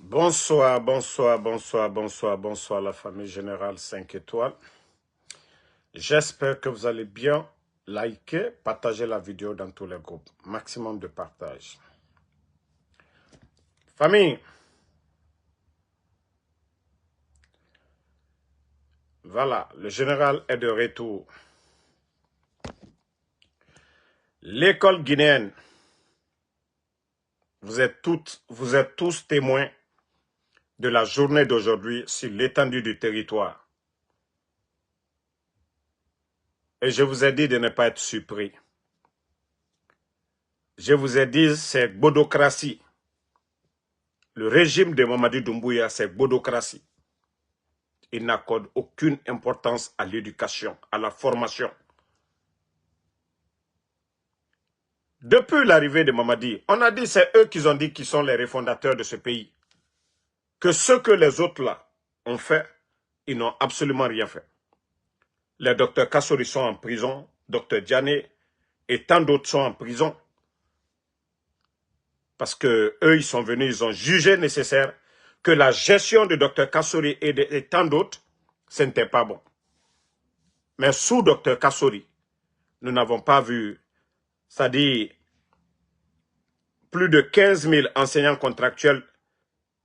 Bonsoir, bonsoir, bonsoir, bonsoir, bonsoir la famille Générale 5 étoiles. J'espère que vous allez bien. Likez, partagez la vidéo dans tous les groupes. Maximum de partage. Famille, voilà, le général est de retour. L'école guinéenne, vous êtes tous témoins de la journée d'aujourd'hui sur l'étendue du territoire. Et je vous ai dit de ne pas être surpris. Je vous ai dit, c'est bodocratie. Le régime de Mamadi Doumbouya, c'est bodocratie. Il n'accorde aucune importance à l'éducation, à la formation. Depuis l'arrivée de Mamadi, on a dit, c'est eux qui ont dit qu'ils sont les refondateurs de ce pays. Que ce que les autres là ont fait, ils n'ont absolument rien fait. Les docteurs Kassori sont en prison, docteur Diané et tant d'autres sont en prison. Parce que eux, ils sont venus, ils ont jugé nécessaire que la gestion de docteur Kassori et tant d'autres, ce n'était pas bon. Mais sous docteur Kassori, nous n'avons pas vu, c'est-à-dire plus de 15 000 enseignants contractuels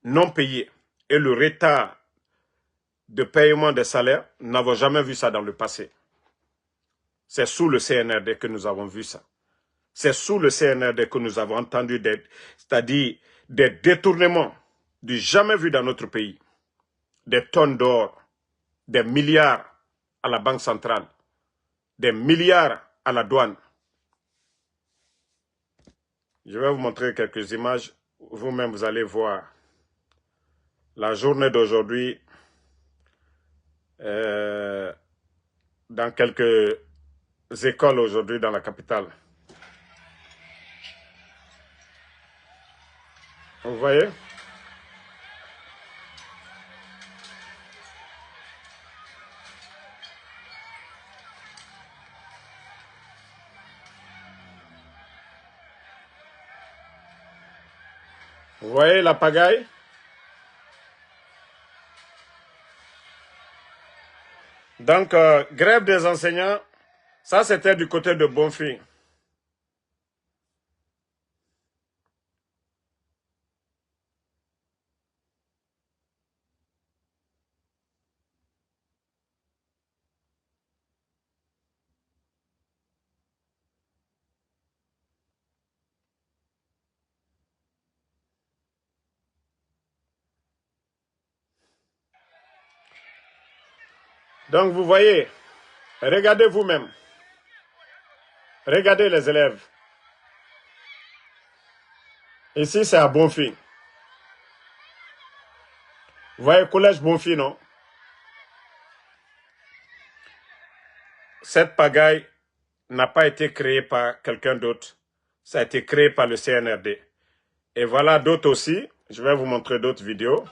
non payés et le retard de paiement des salaires, nous n'avons jamais vu ça dans le passé. C'est sous le CNRD que nous avons vu ça. C'est sous le CNRD que nous avons entendu c'est-à-dire des détournements du jamais vu dans notre pays. Des tonnes d'or, des milliards à la Banque centrale, des milliards à la douane. Je vais vous montrer quelques images. Vous-même, vous allez voir la journée d'aujourd'hui dans quelques écoles aujourd'hui dans la capitale. Vous voyez? Vous voyez la pagaille? Donc, grève des enseignants, ça c'était du côté de Bonfi. Donc, vous voyez, regardez vous-même. Regardez les élèves. Ici, c'est à Bonfi. Vous voyez, collège Bonfi, non? Cette pagaille n'a pas été créée par quelqu'un d'autre. Ça a été créé par le CNRD. Et voilà d'autres aussi. Je vais vous montrer d'autres vidéos.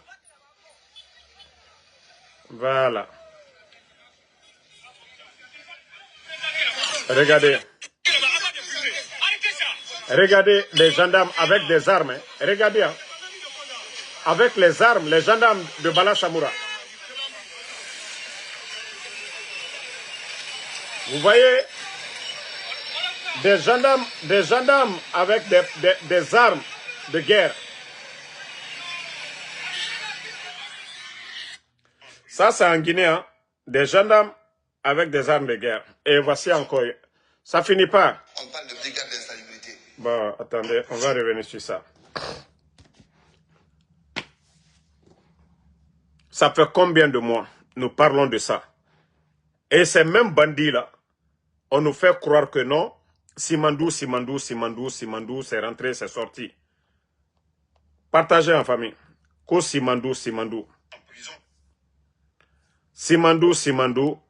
Voilà. Regardez. Regardez les gendarmes avec des armes. Hein. Regardez. Hein. Avec les armes, les gendarmes de Bala Samoura. Vous voyez des gendarmes avec des armes de guerre. Ça, c'est en Guinée. Hein. Des gendarmes avec des armes de guerre. Et voici encore. Ça finit pas. On parle de brigade d'insalubrité. Bon, attendez, on va revenir sur ça. Ça fait combien de mois nous parlons de ça? Et ces mêmes bandits-là, on nous fait croire que non, Simandou, c'est rentré, c'est sorti. Partagez en famille. Ko Simandou. Simandou,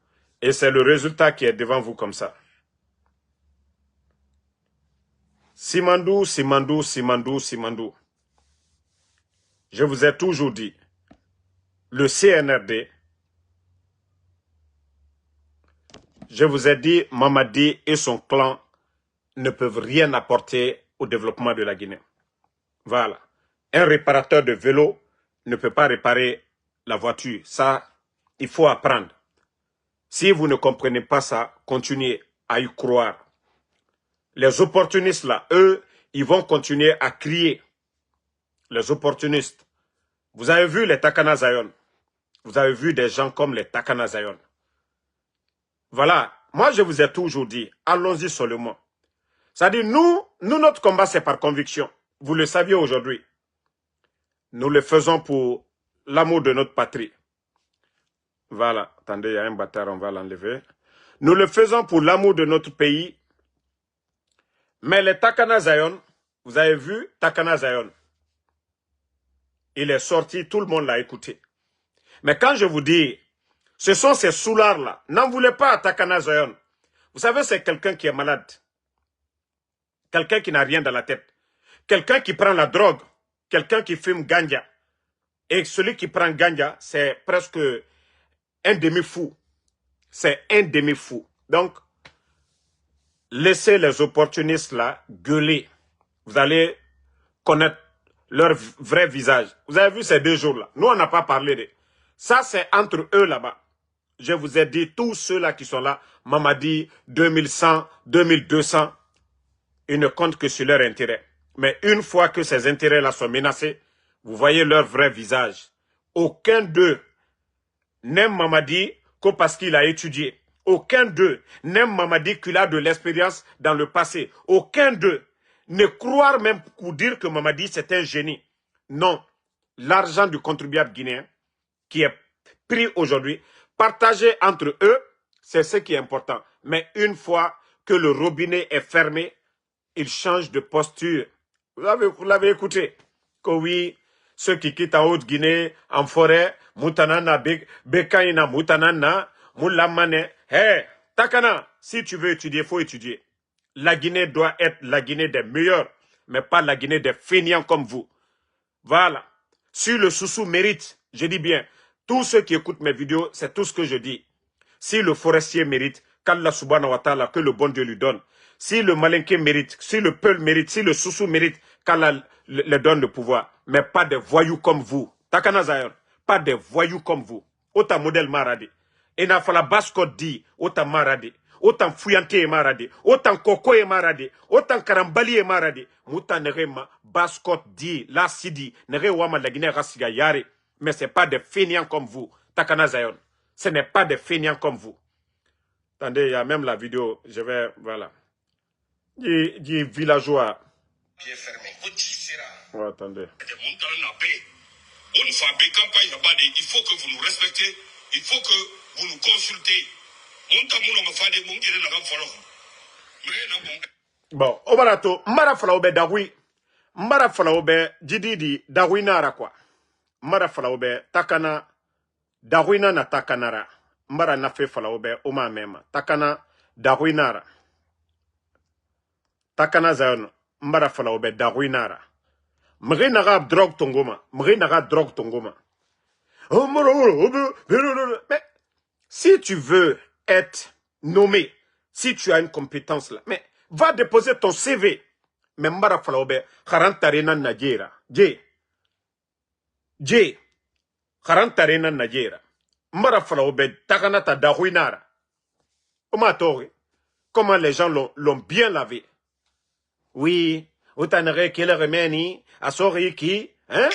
et c'est le résultat qui est devant vous comme ça. Simandou. Je vous ai toujours dit, le CNRD, je vous ai dit, Mamadi et son clan ne peuvent rien apporter au développement de la Guinée. Voilà. Un réparateur de vélo ne peut pas réparer la voiture. Ça, il faut apprendre. Si vous ne comprenez pas ça, continuez à y croire. Les opportunistes là, eux, ils vont continuer à crier. Les opportunistes. Vous avez vu les Takana Zion. Vous avez vu des gens comme les Takana Zion. Voilà. Moi, je vous ai toujours dit, allons-y seulement. C'est-à-dire, nous, notre combat, c'est par conviction. Vous le saviez aujourd'hui. Nous le faisons pour l'amour de notre patrie. Voilà. Attendez, il y a un bâtard, on va l'enlever. Nous le faisons pour l'amour de notre pays. Mais les Takana Zion, vous avez vu Takana Zion. Il est sorti, tout le monde l'a écouté. Mais quand je vous dis, ce sont ces soulards-là, n'en voulez pas à Takana Zion. Vous savez, c'est quelqu'un qui est malade. Quelqu'un qui n'a rien dans la tête. Quelqu'un qui prend la drogue. Quelqu'un qui fume ganja. Et celui qui prend ganja, c'est presque un demi-fou. C'est un demi-fou. Donc, laissez les opportunistes là gueuler. Vous allez connaître leur vrai visage. Vous avez vu ces 2 jours-là. Nous, on n'a pas parlé de... Ça, c'est entre eux là-bas. Je vous ai dit, tous ceux-là qui sont là, Mamadi, 2100, 2200, ils ne comptent que sur leur intérêt. Mais une fois que ces intérêts-là sont menacés, vous voyez leur vrai visage. Aucun d'eux n'aime Mamadi que parce qu'il a étudié. Aucun d'eux n'aime Mamadi qu'il a de l'expérience dans le passé. Aucun d'eux ne croit même pour dire que Mamadi c'est un génie. Non. L'argent du contribuable guinéen qui est pris aujourd'hui, partagé entre eux, c'est ce qui est important. Mais une fois que le robinet est fermé, ils changent de posture. Vous l'avez écouté. Que oui, ceux qui quittent en Haute-Guinée, en forêt, Moutanana, Bekaina, Moutanana, Moulamane. Hé, Takana, si tu veux étudier, il faut étudier. La Guinée doit être la Guinée des meilleurs, mais pas la Guinée des feignants comme vous. Voilà. Si le Soussou mérite, je dis bien, tous ceux qui écoutent mes vidéos, c'est tout ce que je dis. Si le forestier mérite, qu'Allah subhanahu wa ta'ala, que le bon Dieu lui donne. Si le Malinké mérite, si le Peul mérite, si le Soussou mérite, qu'Allah le donne le pouvoir. Mais pas des voyous comme vous. Takana Zion, pas des voyous comme vous. Autant modèle maradi. Et n'a pas la baskot dit, autant maradi. Autant fouillante et maradi. Autant koko et maradi. Autant karambali et maradi. Mouta nerema, baskot dit, la sidi, nere wama la Guinée rassiga yare. Mais ce n'est pas des fainéants comme vous. Takana Zion. Ce n'est pas des fainéants comme vous. Attendez, il y a même la vidéo. Je vais, voilà. Dit villageois. Pied fermé. Oh, attendez. Il faut que vous nous respectez. Il faut que vous nous consultez. Bon, Obarato, Mbara Falaobe Dawi. Mbara Falaobe Jididi Dawinara quoi. Mbara Falaobe Takana Dawina na Takanara. Mbara Nafe Falaobe Oma Mema. Takana Dawinara. Takana Zion. Mbara Falaobe Dawinara. Mri naga drogue tongoma. Mri naga drogue tongoma. Mais si tu veux être nommé, si tu as une compétence là, mais va déposer ton CV. Mais Mbara Falaobe, Harantarena Najera. Harantarena Najera. Mbara Falaobe, Takanata Dahuinara. Comment les gens l'ont bien lavé. Oui, Utanere Kele Remeni, Asori qui, hein?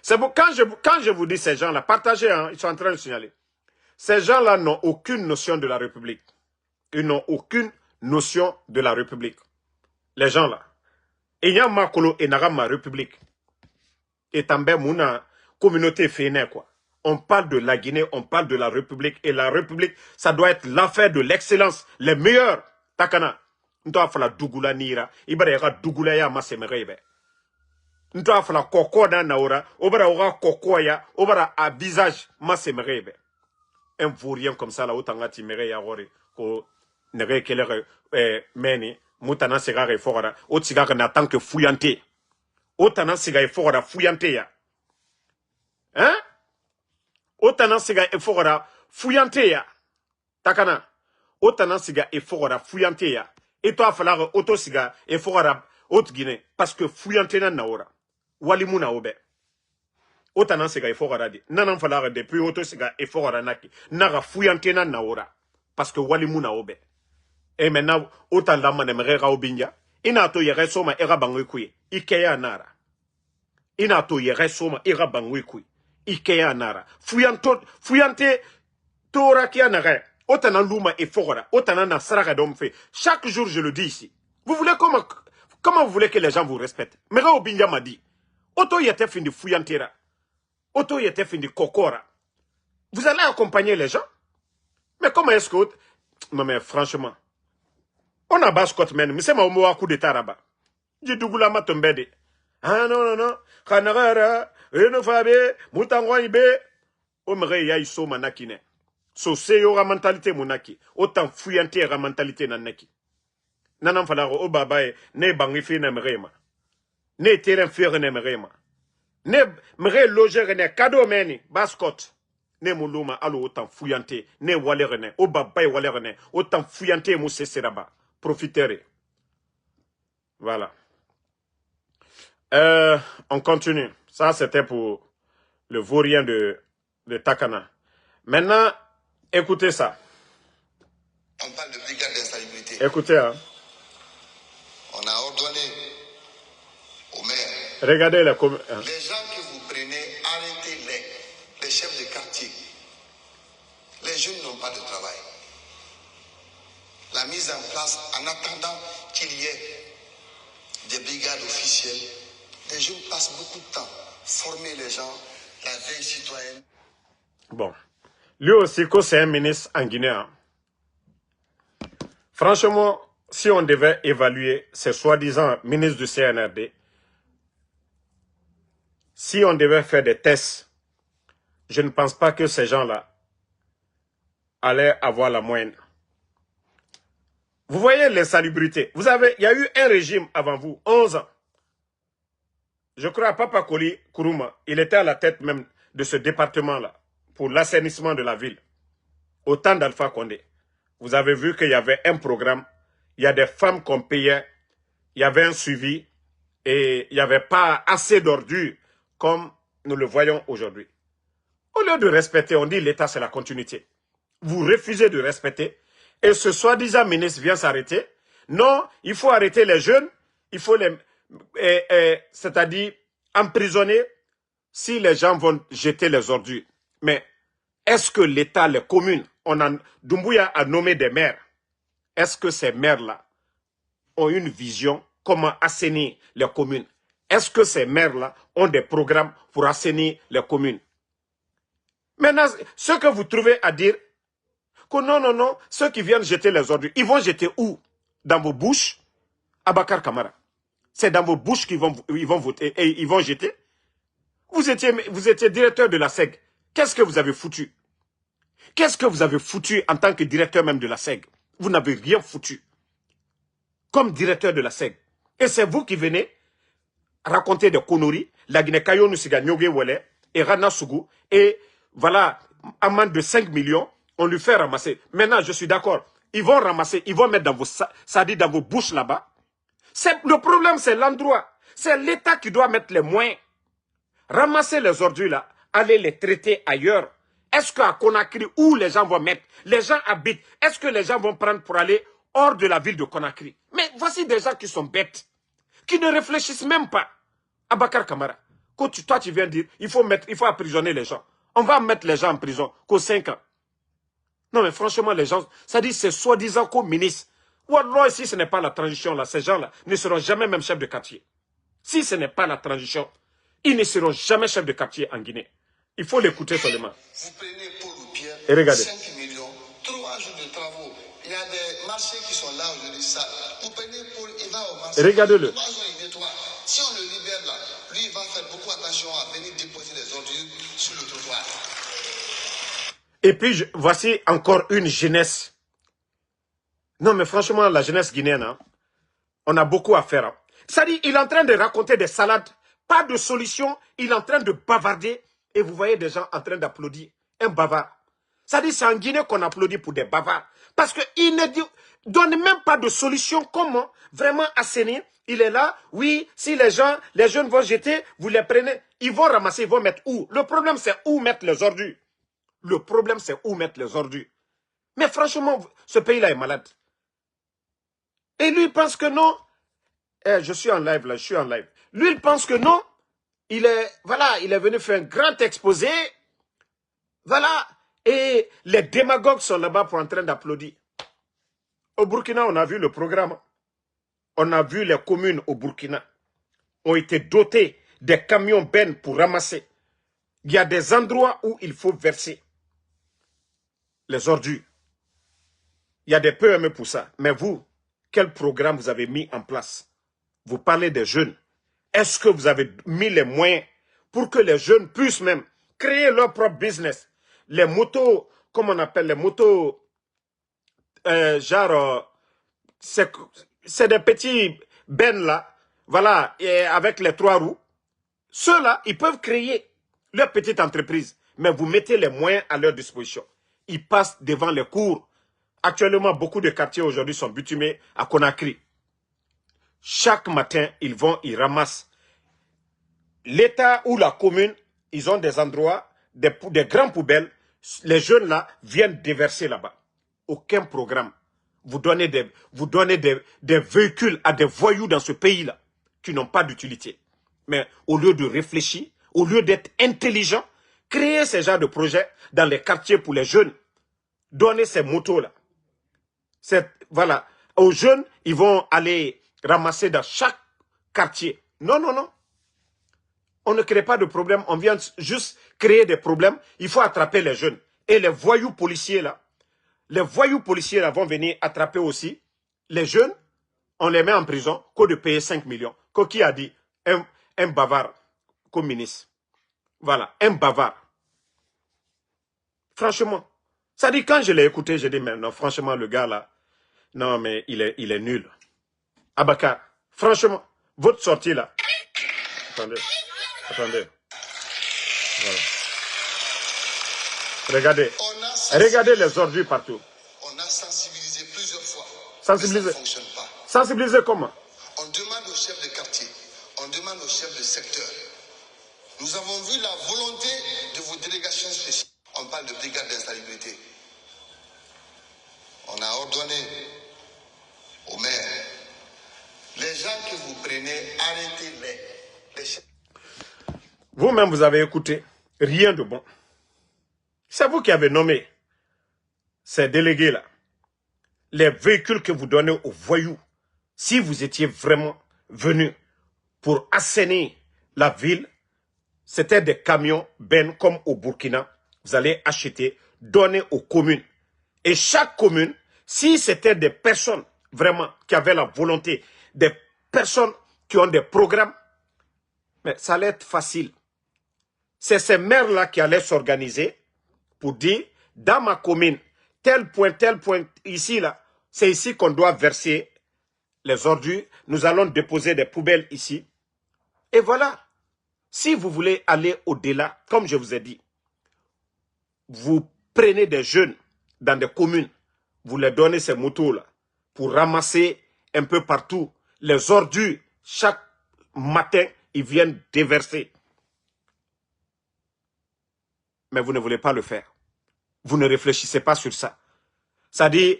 C'est bon, quand je vous dis ces gens-là, partagez, hein, ils sont en train de signaler. Ces gens-là n'ont aucune notion de la République. Ils n'ont aucune notion de la République. Les gens-là. Il y a Makolo et Narama République. Et Tambe Mouna, communauté fénère, quoi. On parle de la Guinée, on parle de la République. Et la République, ça doit être l'affaire de l'excellence. Les meilleurs. Takana. Nto afala Dougoula Nira. Ibara yaka Dougoula ya masemerebe. Nto afala koko na naora. Obara ora koko ya. Obara à visage masemerebe. Un vaurien comme ça, là, autant timere ya rore. Ko nere kelere meni. Moutana segare fora. Otigare na tant que fouillante. Otana segare fora fouillante ya. Hein? Otana siga efora fuyante ya. Takana. Otana siga efora fuyante ya. Et toi, falloir auto siga et faut arabe haute Guinée parce que fuyantena naora. Walimu na obe. Autant siga et faut arabe. Nanan falloir depuis auto siga et faut aranaki. Naga fuyantena naora parce que walimu na obe. Et maintenant autant la manemere raobinya. Ina to yere soma era bangwe kui. Ikeya nara. Ina to yere soma era bangwe kui. Ikeya nara. Fuyante tora kia nara. Autant luma et fora, autant na saraka fait. Chaque jour, je le dis ici. Vous voulez comment vous voulez que les gens vous respectent? Mera Obinja m'a dit, auto yete fin de fuyantera, auto yete fin de kokora. Vous allez accompagner les gens? Mais comment est-ce que... Non mais franchement, on a bas Scott men, mais c'est ma omo coup d'état là-bas. J'ai dougoula ma tombede. Ah non, kanagara, enofabe, mutango ibe, omre ya iso manakine. So seyo ra mentalité monaki autant fuyante ra mentalité nanaki nanan falaro o babaye ne bangi fi na mrema ne terrain faire ne mrema ne mre loger ne cadeau meni bascot ne muluma alo autant fuyante ne walere ne o babaye walere ne autant fuyante mo seseraba profitere. Voilà. On continue. Ça c'était pour le vaurien de Takana. Maintenant, écoutez ça. On parle de brigade d'insalubrité. Écoutez, hein. On a ordonné aux maires. Regardez les Les gens que vous prenez, arrêtez-les. Les chefs de quartier. Les jeunes n'ont pas de travail. La mise en place, en attendant qu'il y ait des brigades officielles, les jeunes passent beaucoup de temps. Former les gens, la veille citoyenne. Bon. Lui aussi, c'est un ministre en Guinée. Hein. Franchement, si on devait évaluer ces soi-disant ministres du CNRD, si on devait faire des tests, je ne pense pas que ces gens-là allaient avoir la moyenne. Vous voyez l'insalubrité. Il y a eu un régime avant vous, 11 ans. Je crois à Papa Koli Kourouma, il était à la tête même de ce département-là, pour l'assainissement de la ville. Au temps d'Alpha Condé, vous avez vu qu'il y avait un programme, il y a des femmes qu'on payait, il y avait un suivi et il n'y avait pas assez d'ordures comme nous le voyons aujourd'hui. Au lieu de respecter, on dit l'État c'est la continuité. Vous refusez de respecter et ce soi-disant ministre vient s'arrêter. Non, il faut arrêter les jeunes, il faut les... c'est-à-dire emprisonner si les gens vont jeter les ordures. Mais est-ce que l'État, les communes, Doumbouya a nommé des maires. Est-ce que ces maires-là ont une vision comment assainir les communes? Est-ce que ces maires-là ont des programmes pour assainir les communes? Maintenant, ce que vous trouvez à dire, que non, ceux qui viennent jeter les ordures, ils vont jeter où? Dans vos bouches? Abakar Kamara. C'est dans vos bouches qu'ils vont voter et ils vont jeter? Vous étiez directeur de la SEG. Qu'est-ce que vous avez foutu? Qu'est-ce que vous avez foutu en tant que directeur même de la SEG? Vous n'avez rien foutu. Comme directeur de la SEG. Et c'est vous qui venez raconter des conneries. La Guinée-Kayo Nusiga Nyoge Wele et Rana Sougou. Et voilà, amende de 5 millions, on lui fait ramasser. Maintenant, je suis d'accord. Ils vont ramasser, ils vont mettre dans dans vos bouches là-bas. Le problème, c'est l'endroit. C'est l'État qui doit mettre les moyens. Ramasser les ordures là, aller les traiter ailleurs. Est-ce qu'à Conakry, où les gens vont mettre, les gens habitent, est-ce que les gens vont prendre pour aller hors de la ville de Conakry? Mais voici des gens qui sont bêtes, qui ne réfléchissent même pas. Abakar Kamara, toi tu viens dire, il faut emprisonner les gens. On va mettre les gens en prison qu'aux 5 ans. Non mais franchement les gens, ça dit c'est soi-disant communistes. Ou alors si ce n'est pas la transition là, ces gens-là ne seront jamais même chefs de quartier. Si ce n'est pas la transition, ils ne seront jamais chefs de quartier en Guinée. Il faut l'écouter seulement. Vous prenez Paul Pierre, et regardez. 5 millions, 3 jours de travaux. Il y a des marchés qui sont là aujourd'hui. Ça. Vous prenez Paul, il va au marché. Regardez-le. 3 jours, il nettoie. Si on le libère là, lui, il va faire beaucoup attention à venir déposer les ordures sur le trottoir. Et puis, voici encore une jeunesse. Non, mais franchement, la jeunesse guinéenne, hein, on a beaucoup à faire. Hein. C'est-à-dire, il est en train de raconter des salades, pas de solution, il est en train de bavarder. Et vous voyez des gens en train d'applaudir. Un bavard. C'est-à-dire, c'est en Guinée qu'on applaudit pour des bavards. Parce qu'il ne dit... donne même pas de solution. Comment vraiment assainir? Il est là, oui, si les jeunes vont jeter, vous les prenez, ils vont ramasser, ils vont mettre où? Le problème, c'est où mettre les ordures. Le problème, c'est où mettre les ordures. Mais franchement, ce pays-là est malade. Et lui, il pense que non. Je suis en live, là, je suis en live. Lui, il pense que non. Il est venu faire un grand exposé. Voilà. Et les démagogues sont là-bas pour en train d'applaudir. Au Burkina, on a vu le programme. On a vu les communes au Burkina ont été dotées des camions bennes pour ramasser. Il y a des endroits où il faut verser les ordures. Il y a des PME pour ça. Mais vous, quel programme vous avez mis en place? Vous parlez des jeunes. Est-ce que vous avez mis les moyens pour que les jeunes puissent même créer leur propre business? Les motos, comment on appelle les motos, c'est des petits bennes là, voilà, et avec les 3 roues. Ceux-là, ils peuvent créer leur petite entreprise, mais vous mettez les moyens à leur disposition. Ils passent devant les cours. Actuellement, beaucoup de quartiers aujourd'hui sont bitumés à Conakry. Chaque matin, ils vont, ils ramassent. L'État ou la commune, ils ont des endroits, des grandes poubelles. Les jeunes là viennent déverser là-bas. Aucun programme. Vous donnez des véhicules à des voyous dans ce pays-là qui n'ont pas d'utilité. Mais au lieu de réfléchir, au lieu d'être intelligent, créer ce genre de projet dans les quartiers pour les jeunes. Donner ces motos-là. Voilà. Aux jeunes, ils vont aller ramasser dans chaque quartier. Non, non, non. On ne crée pas de problème. On vient juste créer des problèmes. Il faut attraper les jeunes. Et les voyous policiers là, vont venir attraper aussi les jeunes. On les met en prison qu'au de payer 5 millions. Qui a dit? Un bavard communiste. Voilà, un bavard. Franchement. Ça dit, quand je l'ai écouté, j'ai dit, mais non, franchement, le gars là, non, mais il est nul. Abakar, franchement, votre sortie là. Attendez. Voilà. Regardez les ordures partout. On a sensibilisé plusieurs fois. Sensibiliser. Mais ça ne fonctionne pas. Sensibiliser comment? On demande aux chefs de quartier, on demande aux chefs de secteur. Nous avons vu la volonté de vos délégations spéciales. On parle de brigade d'insalubrité. On a ordonné aux maires, les gens que vous prenez, arrêtez-les. Vous-même, vous avez écouté. Rien de bon. C'est vous qui avez nommé ces délégués-là. Les véhicules que vous donnez aux voyous, si vous étiez vraiment venus pour assainir la ville, c'était des camions bennes comme au Burkina. Vous allez acheter, donner aux communes. Et chaque commune, si c'était des personnes vraiment qui avaient la volonté, des personnes qui ont des programmes, mais ça allait être facile. C'est ces maires-là qui allaient s'organiser pour dire, dans ma commune, tel point, ici, là, c'est ici qu'on doit verser les ordures. Nous allons déposer des poubelles ici. Et voilà. Si vous voulez aller au-delà, comme je vous ai dit, vous prenez des jeunes dans des communes, vous leur donnez ces motos-là pour ramasser un peu partout les ordures. Chaque matin, ils viennent déverser. Mais vous ne voulez pas le faire. Vous ne réfléchissez pas sur ça. C'est-à-dire,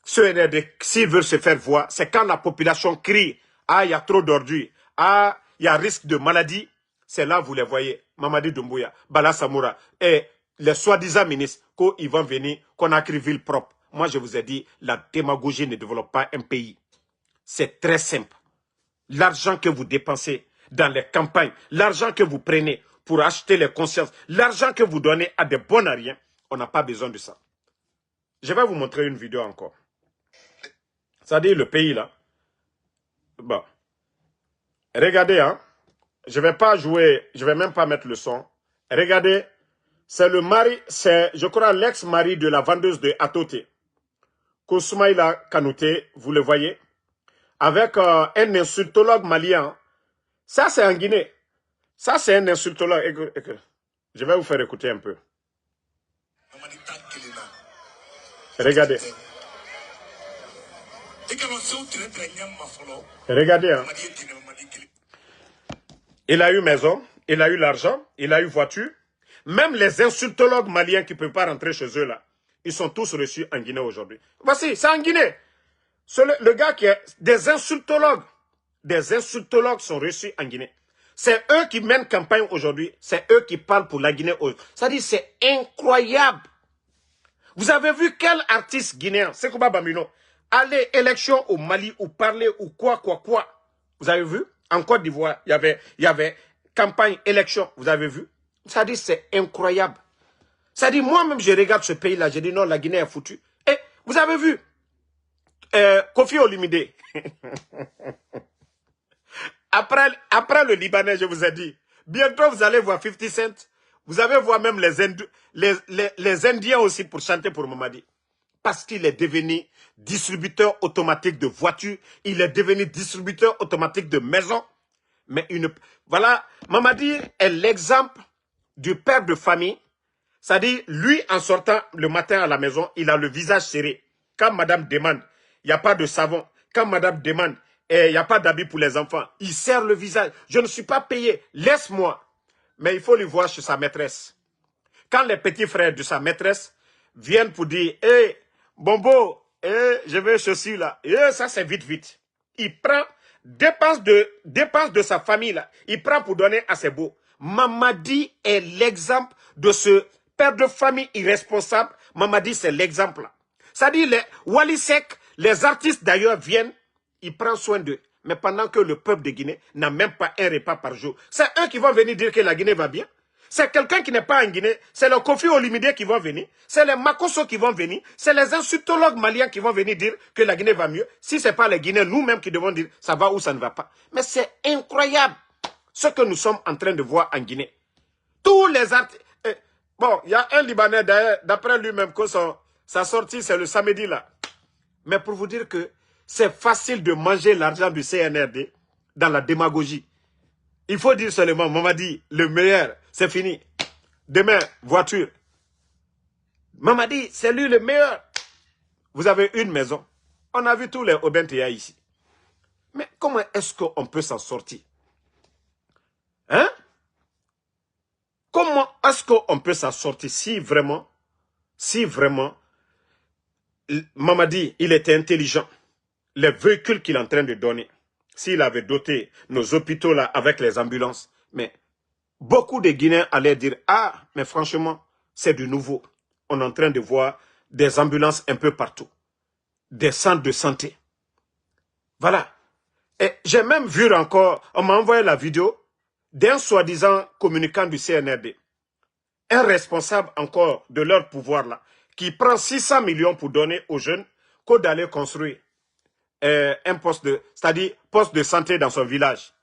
s'ils veulent se faire voir, c'est quand la population crie, ah, il y a trop d'ordures, ah, il y a risque de maladie, c'est là vous les voyez. Mamadi Doumbouya, Bala Samoura et les soi-disant ministres, qu'ils vont venir, qu'on a écrit ville propre. Moi, je vous ai dit, la démagogie ne développe pas un pays. C'est très simple. L'argent que vous dépensez dans les campagnes, l'argent que vous prenez pour acheter les consciences, l'argent que vous donnez à des bons à rien, on n'a pas besoin de ça. Je vais vous montrer une vidéo encore. C'est-à-dire le pays là. Bon. Regardez, hein. Je ne vais pas jouer, je ne vais même pas mettre le son. Regardez. C'est le mari, c'est, je crois, l'ex-mari de la vendeuse de Atote. Kousumaïla Kanouté, vous le voyez. Avec un insultologue malien. Ça, c'est en Guinée. Ça, c'est un insultologue. Je vais vous faire écouter un peu. Regardez. Regardez, hein. Il a eu maison, il a eu l'argent, il a eu voiture. Même les insultologues maliens qui ne peuvent pas rentrer chez eux là, ils sont tous reçus en Guinée aujourd'hui. Voici, c'est en Guinée. Le gars qui est des insultologues sont reçus en Guinée. C'est eux qui mènent campagne aujourd'hui. C'est eux qui parlent pour la Guinée. Ça dit, c'est incroyable. Vous avez vu quel artiste guinéen, Sekouba Bamino, aller élection au Mali ou parler ou quoi. Vous avez vu? En Côte d'Ivoire, il y avait campagne, élection. Vous avez vu? Ça dit, c'est incroyable. Ça dit, moi-même, je regarde ce pays-là. Je dis, non, la Guinée est foutue. Et vous avez vu? Kofi Olomide. Après le Libanais, je vous ai dit, bientôt vous allez voir 50 Cent. Vous allez voir même les Indiens aussi pour chanter pour Mamadi. Parce qu'il est devenu distributeur automatique de voitures. Il est devenu distributeur automatique de maisons. Mais voilà, Mamadi est l'exemple du père de famille. C'est-à-dire, lui, en sortant le matin à la maison, il a le visage serré. Quand madame demande, il n'y a pas de savon. Quand madame demande, il n'y a pas d'habits pour les enfants, il serre le visage. Je ne suis pas payé, laisse-moi. Mais il faut le voir chez sa maîtresse. Quand les petits frères de sa maîtresse viennent pour dire, hé, Bombo, je veux ceci là. Ça c'est vite. Il prend dépense de sa famille là. Il prend pour donner à ses beaux. Mamadi est l'exemple de ce père de famille irresponsable. Mamadi c'est l'exemple là. Ça dit, les Wally Seck, les artistes d'ailleurs viennent, il prend soin d'eux. Mais pendant que le peuple de Guinée n'a même pas un repas par jour. C'est eux qui vont venir dire que la Guinée va bien. C'est quelqu'un qui n'est pas en Guinée. C'est le Kofi Olomide qui vont venir. C'est les Makosso qui vont venir. C'est les insultologues maliens qui vont venir dire que la Guinée va mieux. Si ce n'est pas les Guinéens, nous-mêmes qui devons dire ça va ou ça ne va pas. Mais c'est incroyable ce que nous sommes en train de voir en Guinée. Tous les artistes... Bon, il y a un Libanais d'ailleurs, d'après lui-même, que sa sortie, c'est le samedi là. Mais pour vous dire que c'est facile de manger l'argent du CNRD dans la démagogie. Il faut dire seulement, Mamadi, le meilleur, c'est fini. Demain, voiture. Mamadi, c'est lui le meilleur. Vous avez une maison. On a vu tous les Obentéa ici. Mais comment est-ce qu'on peut s'en sortir? Hein? Comment est-ce qu'on peut s'en sortir si vraiment, Mamadi, il était intelligent. Les véhicules qu'il est en train de donner, s'il avait doté nos hôpitaux là avec les ambulances, mais beaucoup de Guinéens allaient dire, ah, mais franchement, c'est du nouveau. On est en train de voir des ambulances un peu partout, des centres de santé. Voilà. Et j'ai même vu encore, on m'a envoyé la vidéo d'un soi-disant communicant du CNRD, un responsable encore de leur pouvoir là, qui prend 600 millions pour donner aux jeunes qu'au d'aller construire un poste de santé dans son village.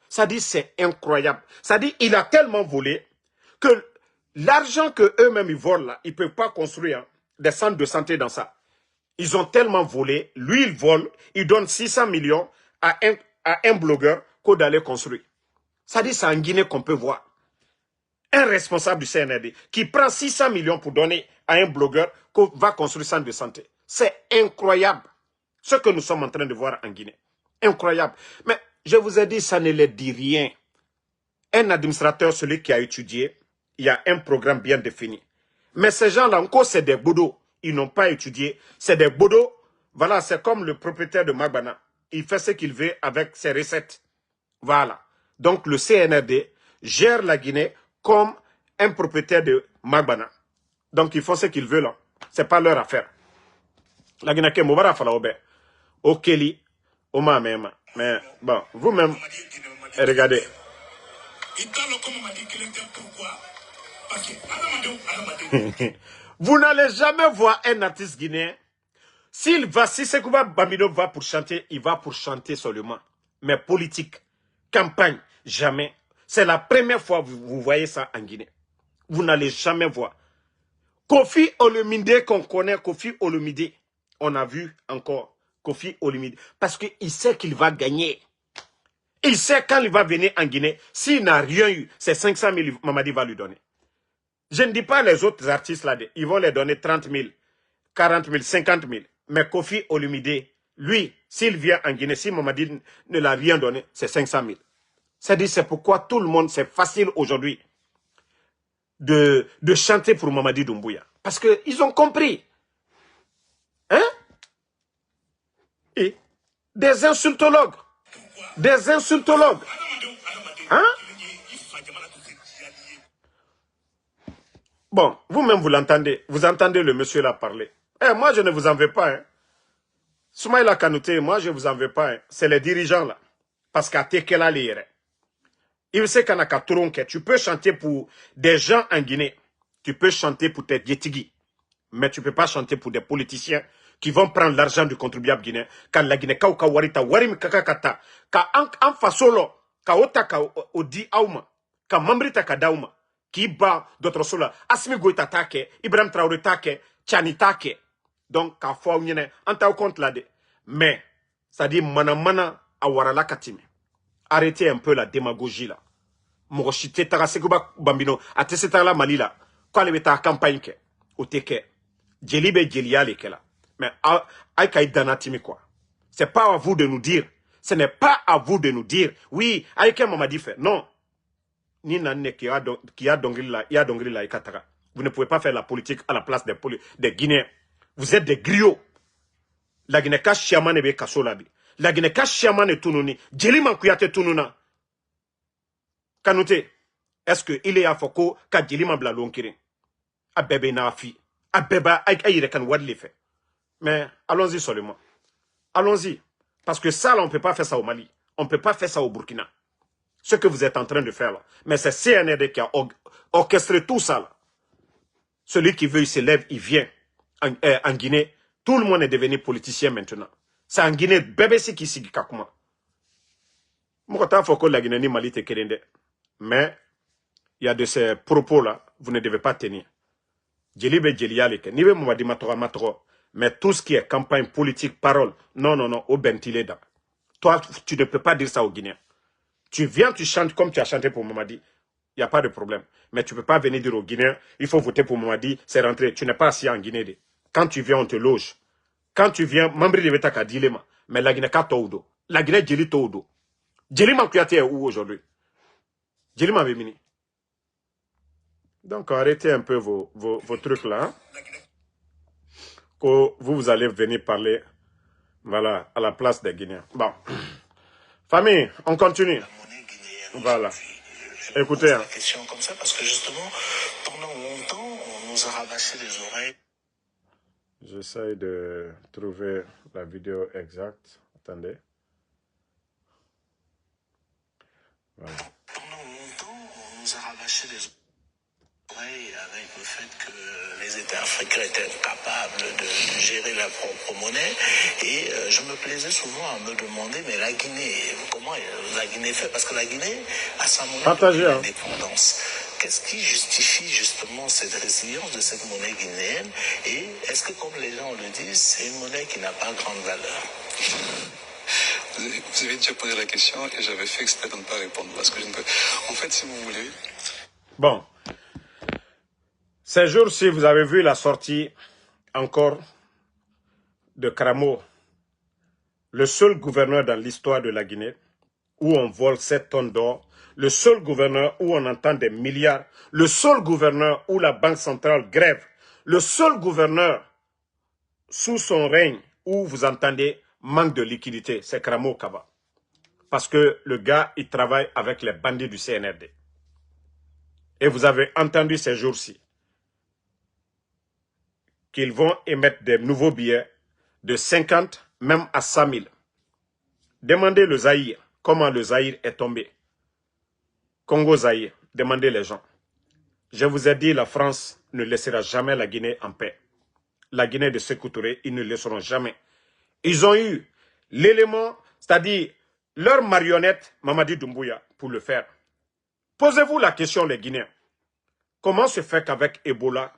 Ça dit, c'est incroyable. Ça dit, il a tellement volé que l'argent que eux-mêmes ils volent là, ils ne peuvent pas construire des centres de santé dans ça. Ils ont tellement volé, lui il vole, il donne 600 millions à un blogueur qu'au d'aller construire. Ça dit, c'est en Guinée qu'on peut voir un responsable du CNRD qui prend 600 millions pour donner à un blogueur qu'on va construire un centre de santé. C'est incroyable ce que nous sommes en train de voir en Guinée. Incroyable. Mais je vous ai dit, ça ne leur dit rien. Un administrateur, celui qui a étudié, il y a un programme bien défini. Mais ces gens-là, encore, c'est des bodos. Ils n'ont pas étudié. C'est des bodos. Voilà, c'est comme le propriétaire de Magbana. Il fait ce qu'il veut avec ses recettes. Voilà. Donc, le CNRD gère la Guinée comme un propriétaire de Magbana. Donc, ils font ce qu'ils veulent. Ce n'est pas leur affaire. La Guinée, c'est Moubara Falaobe. Au Keli, au Mamema. Mais bon, vous-même, regardez. Vous n'allez jamais voir un artiste guinéen. Si Sekouba Bamino va pour chanter, il va pour chanter seulement. Mais politique, campagne, jamais. C'est la première fois que vous voyez ça en Guinée. Vous n'allez jamais voir. Kofi Olomide qu'on connaît, Kofi Olomide, on a vu encore Kofi Olomide. Parce qu'il sait qu'il va gagner. Il sait quand il va venir en Guinée, s'il n'a rien eu, c'est 500 000 Mamadi va lui donner. Je ne dis pas les autres artistes là, ils vont les donner 30 000, 40 000, 50 000. Mais Kofi Olomide, Lui, s'il vient en Guinée, si Mamadi ne l'a rien donné, c'est 500 000. C'est-à-dire, c'est pourquoi tout le monde, c'est facile aujourd'hui de chanter pour Mamadi Doumbouya. Parce qu'ils ont compris. Hein? Et des insultologues. Des insultologues. Hein? Bon, vous-même, vous l'entendez. Vous entendez le monsieur là parler. Eh, moi, je ne vous en veux pas. Hein. Soumaïla Kanouté, moi, je ne vous en veux pas. Hein. C'est les dirigeants là. Parce qu'à Tekela Lire. Il sait qu'à Nakaturonke, tu peux chanter pour des gens en Guinée. Tu peux chanter pour tes Dietigui. Mais tu ne peux pas chanter pour des politiciens qui vont prendre l'argent du contribuable guinéen. Quand la Guinée, ka warita, warim kakakata, ka en fasolo, ka ota ka odi auma, ka mambrita ka dauma, qui bat d'autres sola, Asmi Goïta take, Ibrahim Traoré take, Tchani take. Donc, ka fwa unyene, anta au compte là de. Mais, ça dit, mana awarala katime. Arrêtez un peu la démagogie là. Mogoshite Tarasekuba Bambino, Atesetala Malila, quand elle est à campagne, au teke, Djelibe Djeliale là. Mais Aïkaï Danatimi quoi. C'est pas à vous de nous dire. Ce n'est pas à vous de nous dire. Oui, Aïkaï m'a dit fait. Non. Ni Nane qui a dongri la Ikatara. Vous ne pouvez pas faire la politique à la place des Guinéens. Vous êtes des griots. La Guinée ka chiaman ebe kasolabi. La Guinée ka chiaman e tununi. Djeliman kuyate tununa. Kanouté, est-ce que il est à Foko ka Djeliman bla lonkirin? Abebe na fi. Abeba aïre kan wadli fait. Mais allons-y seulement. Allons-y. Parce que ça, là, on ne peut pas faire ça au Mali. On ne peut pas faire ça au Burkina. Ce que vous êtes en train de faire là. Mais c'est CNRD qui a orchestré tout ça là. Celui qui veut, il se lève, il vient. En Guinée, tout le monde est devenu politicien maintenant. C'est en Guinée, bébé si qui s'y kakuma. Mokota Foko la Guinée ni Mali te kerende. Mais, il y a de ces propos là, vous ne devez pas tenir. Djelibe Djelialeke, nive Moumadi Matoro. Mais tout ce qui est campagne politique, parole, non, au Bentileda. Toi, tu ne peux pas dire ça aux Guinéens. Tu viens, tu chantes comme tu as chanté pour Mamadi. Il n'y a pas de problème. Mais tu ne peux pas venir dire aux Guinéens, il faut voter pour Mamadi, c'est rentré. Tu n'es pas assis en Guinée. Quand tu viens, on te loge. Quand tu viens, Mambri de Vetaka dilema. Mais la Guinée, Katoudo. La Guinée, Djeli Toudo. Djeli Mankuyate est où aujourd'hui? Djeli Mabemini. Donc, arrêtez un peu vos trucs là. Hein? Que vous allez venir parler, voilà, à la place des Guinéens. Bon. Famille, on continue. Voilà. Écoutez. La question comme ça, parce que justement, pendant longtemps, on nous a rabâché les oreilles. J'essaie de trouver la vidéo exacte. Attendez. Voilà. Pendant longtemps, on nous a rabâché les oreilles avec le fait que les États africains étaient incapables de gérer leur propre monnaie. Et je me plaisais souvent à me demander, mais la Guinée, comment la Guinée fait? Parce que la Guinée a sa monnaie d'indépendance. Qu'est-ce qui justifie justement cette résilience de cette monnaie guinéenne? Et est-ce que, comme les gens le disent, c'est une monnaie qui n'a pas grande valeur? Vous avez déjà posé la question et j'avais fait exprès de ne pas répondre parce que je ne peux... En fait, si vous voulez... Bon. Ces jours-ci, vous avez vu la sortie encore de Kramo, le seul gouverneur dans l'histoire de la Guinée où on vole 7 tonnes d'or, le seul gouverneur où on entend des milliards, le seul gouverneur où la Banque centrale grève, le seul gouverneur sous son règne où vous entendez manque de liquidité, c'est Kramo Kaba. Parce que le gars, il travaille avec les bandits du CNRD. Et vous avez entendu ces jours-ci qu'ils vont émettre des nouveaux billets de 50, même à 100 000. Demandez le Zaïre, comment le Zaïre est tombé. Congo Zaïre, demandez les gens. Je vous ai dit, la France ne laissera jamais la Guinée en paix. La Guinée de Sékou Touré, ils ne le laisseront jamais. Ils ont eu l'élément, c'est-à-dire leur marionnette, Mamadi Doumbouya, pour le faire. Posez-vous la question, les Guinéens. Comment se fait qu'avec Ebola,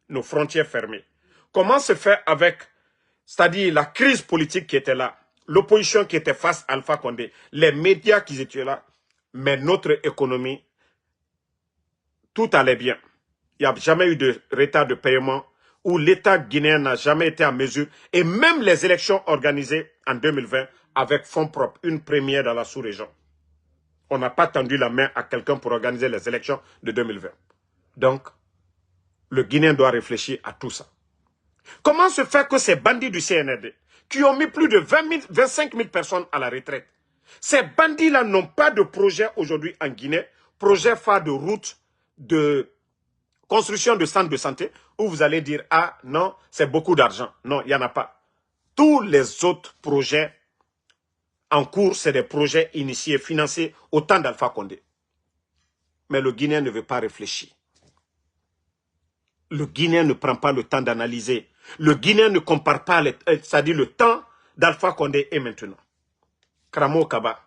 nos frontières fermées? Comment se fait avec, c'est-à-dire la crise politique qui était là, l'opposition qui était face à Alpha Condé, les médias qui étaient là, mais notre économie, tout allait bien. Il n'y a jamais eu de retard de paiement où l'État guinéen n'a jamais été en mesure, et même les élections organisées en 2020 avec fonds propres, une première dans la sous-région. On n'a pas tendu la main à quelqu'un pour organiser les élections de 2020. Donc, le Guinéen doit réfléchir à tout ça. Comment se fait que ces bandits du CNRD, qui ont mis plus de 25 000 personnes à la retraite, ces bandits-là n'ont pas de projet aujourd'hui en Guinée, projet phare de route, de construction de centres de santé, où vous allez dire, ah non, c'est beaucoup d'argent. Non, il n'y en a pas. Tous les autres projets en cours, c'est des projets initiés, financés au temps d'Alpha Condé. Mais le Guinéen ne veut pas réfléchir. Le Guinéen ne prend pas le temps d'analyser. Le Guinéen ne compare pas, c'est-à-dire le temps d'Alpha Condé et maintenant. Kramo Kaba,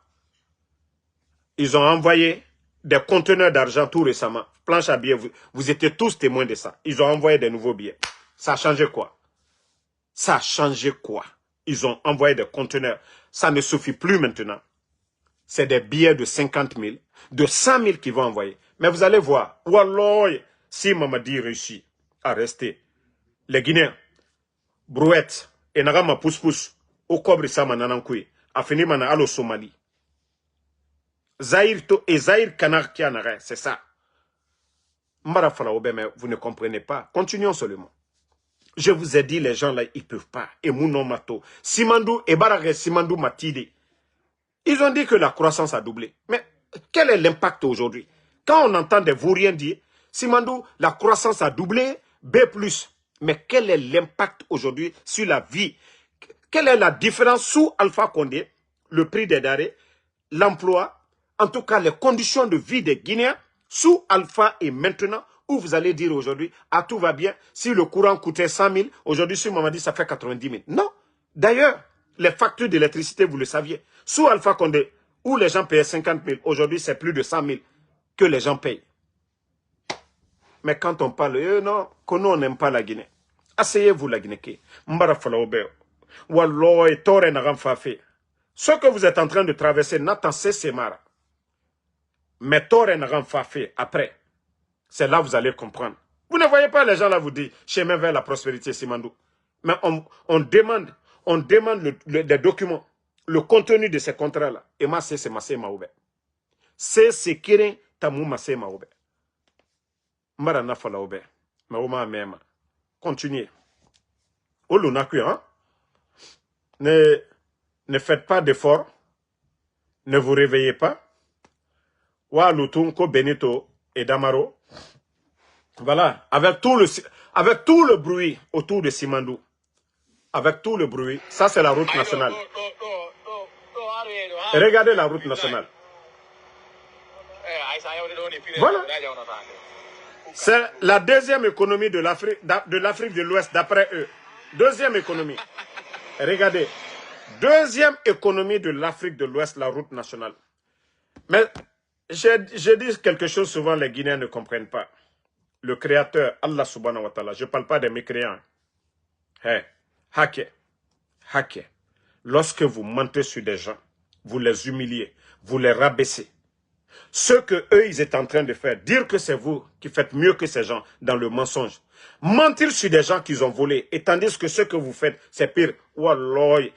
ils ont envoyé des conteneurs d'argent tout récemment. Planche à billets, vous étiez tous témoins de ça. Ils ont envoyé des nouveaux billets. Ça a changé quoi? Ça a changé quoi? Ils ont envoyé des conteneurs. Ça ne suffit plus maintenant. C'est des billets de 50 000, de 100 000 qu'ils vont envoyer. Mais vous allez voir, Walloy, si Mamadi réussit à rester, les Guinéens, Brouette, et Nagama Pousse-Pousse, au Kobri Sama Nanankoué, a fini mana allo Somalie. Zahir et Zahir Kanar Kianare, c'est ça. Mbara Falaoube, mais vous ne comprenez pas. Continuons seulement. Je vous ai dit, les gens là, ils ne peuvent pas. Et Mouno Mato, Simandou et Barare Simandou Matide. Ils ont dit que la croissance a doublé. Mais quel est l'impact aujourd'hui? Quand on entend des vauriens dire, Simandou, la croissance a doublé, B+. Mais quel est l'impact aujourd'hui sur la vie? Quelle est la différence sous Alpha Condé, le prix des denrées, l'emploi, en tout cas les conditions de vie des Guinéens, sous Alpha et maintenant, où vous allez dire aujourd'hui, ah tout va bien, si le courant coûtait 100 000, aujourd'hui sur Mamadi ça fait 90 000. Non. D'ailleurs, les factures d'électricité, vous le saviez, sous Alpha Condé, où les gens payaient 50 000, aujourd'hui c'est plus de 100 000 que les gens payent. Mais quand on parle, non, que nous on n'aime pas la Guinée. Asseyez-vous la Guinée. Mbara Falaobe. Walloy, Tore Nagamfafe. Ce que vous êtes en train de traverser, Nathan Semara. Mais Tore Nagamfafe, après, c'est là que vous allez comprendre. Vous ne voyez pas les gens là vous dire chemin vers la prospérité, Simandou. Mais on demande les documents, le contenu de ces contrats-là. Et moi, c'est Massé Maoube. C'est ce qui est Tamou Massé Maoube. Marana Falaoube. Maouma Mema. Continuez. Olunaku, hein? Ne faites pas d'efforts. Ne vous réveillez pas. Wa Lutunko Benito et Damaro. Voilà, avec tout le bruit autour de Simandou, avec tout le bruit, ça c'est la route nationale. Regardez la route nationale. Voilà. C'est la deuxième économie de l'Afrique de l'Ouest, d'après eux. Deuxième économie. Regardez. Deuxième économie de l'Afrique de l'Ouest, la route nationale. Mais je dis quelque chose souvent, les Guinéens ne comprennent pas. Le créateur, Allah subhanahu wa ta'ala, je ne parle pas des mécréants. Hey, hacké. Lorsque vous mentez sur des gens, vous les humiliez, vous les rabaissez. Ce que eux, ils étaient en train de faire, dire que c'est vous qui faites mieux que ces gens dans le mensonge. Mentir sur des gens qu'ils ont volés, et tandis que ce que vous faites, c'est pire. Wallah,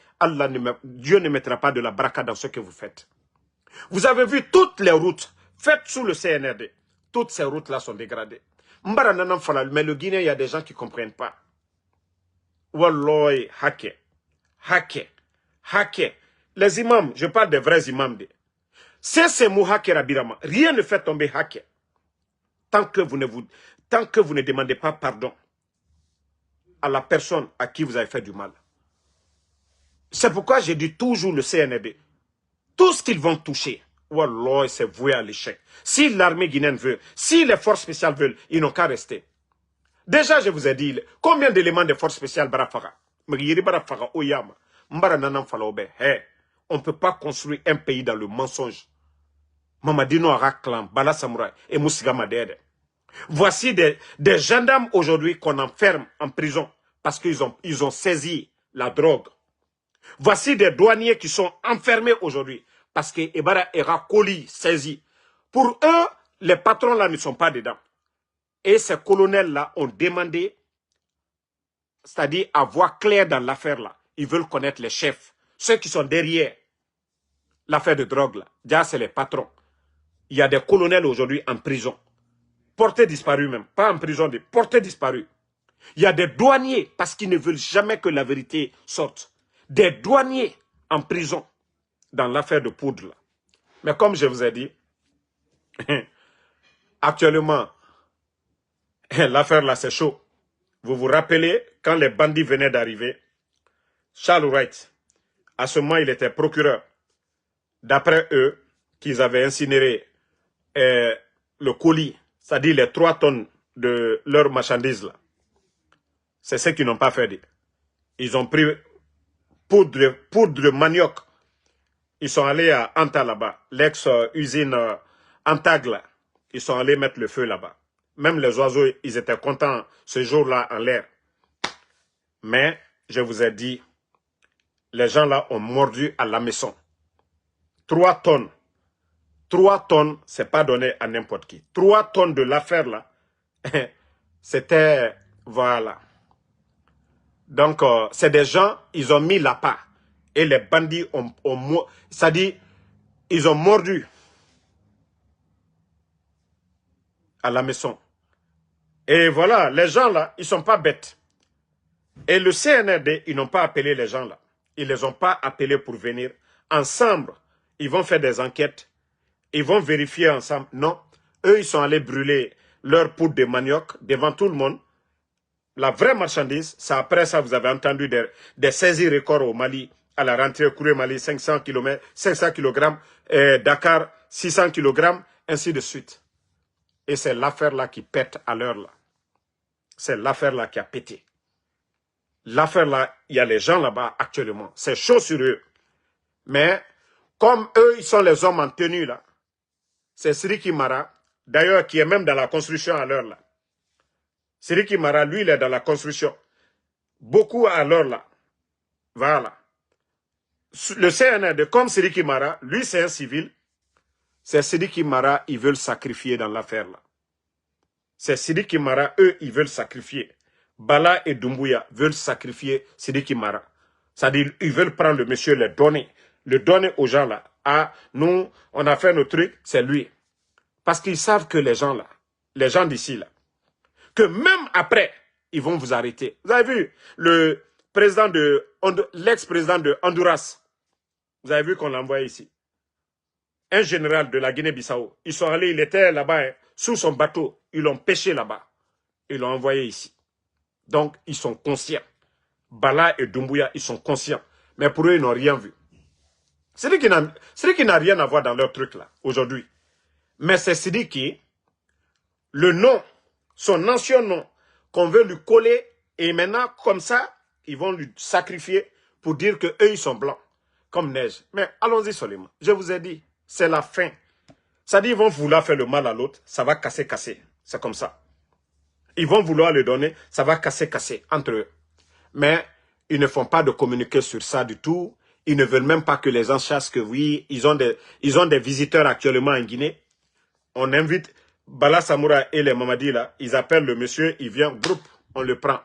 Dieu ne mettra pas de la braca dans ce que vous faites. Vous avez vu toutes les routes faites sous le CNRD. Toutes ces routes-là sont dégradées. Mais le Guinée, il y a des gens qui ne comprennent pas. Wallah, hacké. Les imams, je parle des vrais imams. C'est Mouhaké Rabirama. Rien ne fait tomber hacké. Tant que vous ne demandez pas pardon à la personne à qui vous avez fait du mal. C'est pourquoi je dis toujours le CNRD. Tout ce qu'ils vont toucher, wallah, c'est voué à l'échec. Si l'armée guinéenne veut, si les forces spéciales veulent, ils n'ont qu'à rester. Déjà, je vous ai dit, combien d'éléments des forces spéciales Barafara? On ne peut pas construire un pays dans le mensonge. Mamadino Araklan, Bala Samouraï et Moussiga Madede. Voici des gendarmes aujourd'hui qu'on enferme en prison parce qu'ils ont saisi la drogue. Voici des douaniers qui sont enfermés aujourd'hui parce que Ebara era colis saisi. Pour eux, les patrons là ne sont pas dedans. Et ces colonels-là ont demandé, c'est-à-dire à voix claire dans l'affaire là. Ils veulent connaître les chefs, ceux qui sont derrière l'affaire de drogue, là, déjà c'est les patrons. Il y a des colonels aujourd'hui en prison. Portés disparus même. Pas en prison, des portés disparus. Il y a des douaniers parce qu'ils ne veulent jamais que la vérité sorte. Des douaniers en prison dans l'affaire de poudre. Là. Mais comme je vous ai dit, actuellement, l'affaire là c'est chaud. Vous vous rappelez, quand les bandits venaient d'arriver, Charles Wright, à ce moment il était procureur. D'après eux, qu'ils avaient incinéré le colis, c'est-à-dire les 3 tonnes de leur marchandise là. C'est ce qu'ils n'ont pas fait. Ils ont pris poudre de manioc. Ils sont allés à Anta là-bas, l'ex-usine Antag là. Ils sont allés mettre le feu là-bas. Même les oiseaux, ils étaient contents ce jour-là en l'air. Mais, je vous ai dit, les gens là ont mordu à la maison. 3 tonnes. 3 tonnes, c'est pas donné à n'importe qui. 3 tonnes de l'affaire là, c'était, voilà. Donc, c'est des gens, ils ont mis la part. Et les bandits ont c'est-à-dire, ils ont mordu à la maison. Et voilà, les gens là, ils sont pas bêtes. Et le CNRD, ils n'ont pas appelé les gens là. Ils les ont pas appelés pour venir. Ensemble, ils vont faire des enquêtes. Ils vont vérifier ensemble. Non, eux, ils sont allés brûler leur poudre de manioc devant tout le monde. La vraie marchandise, c'est après ça, vous avez entendu des saisies records au Mali, à la rentrée, Kouré Mali, 500 km, 500 kg, Dakar, 600 kg, ainsi de suite. Et c'est l'affaire-là qui pète à l'heure là. C'est l'affaire-là qui a pété. L'affaire-là, il y a les gens là-bas actuellement. C'est chaud sur eux. Mais, comme eux, ils sont les hommes en tenue là, c'est Siriki Mara, d'ailleurs, qui est même dans la construction à l'heure là. Siriki Mara, lui, il est dans la construction. Beaucoup à l'heure là. Voilà. Le CNRD, comme Siriki Mara, lui, c'est un civil. C'est Siriki Mara, ils veulent sacrifier dans l'affaire là. C'est Siriki Mara, eux, ils veulent sacrifier. Bala et Doumbouya veulent sacrifier Siriki Mara. C'est-à-dire, ils veulent prendre le monsieur, le donner aux gens là. Ah, nous, on a fait notre truc, c'est lui. Parce qu'ils savent que les gens là, les gens d'ici là, que même après, ils vont vous arrêter. Vous avez vu le président de l'ex-président de Honduras, vous avez vu qu'on l'a envoyé ici. Un général de la Guinée-Bissau. Ils sont allés, il était là-bas, hein, sous son bateau. Ils l'ont pêché là-bas. Ils l'ont envoyé ici. Donc, ils sont conscients. Bala et Doumbouya, ils sont conscients. Mais pour eux, ils n'ont rien vu. C'est lui qui n'a rien à voir dans leur truc là, aujourd'hui. Mais c'est Sidiki, le nom, son ancien nom, qu'on veut lui coller, et maintenant, comme ça, ils vont lui sacrifier pour dire qu'eux, ils sont blancs, comme neige. Mais allons-y seulement. Je vous ai dit, c'est la fin. Ça dit, ils vont vouloir faire le mal à l'autre, ça va casser. C'est comme ça. Ils vont vouloir le donner, ça va casser entre eux. Mais ils ne font pas de communiquer sur ça du tout. Ils ne veulent même pas que les gens sachent que oui, ils ont des visiteurs actuellement en Guinée. On invite Bala Samoura et les Mamadi là, ils appellent le monsieur, il vient, groupe, on le prend.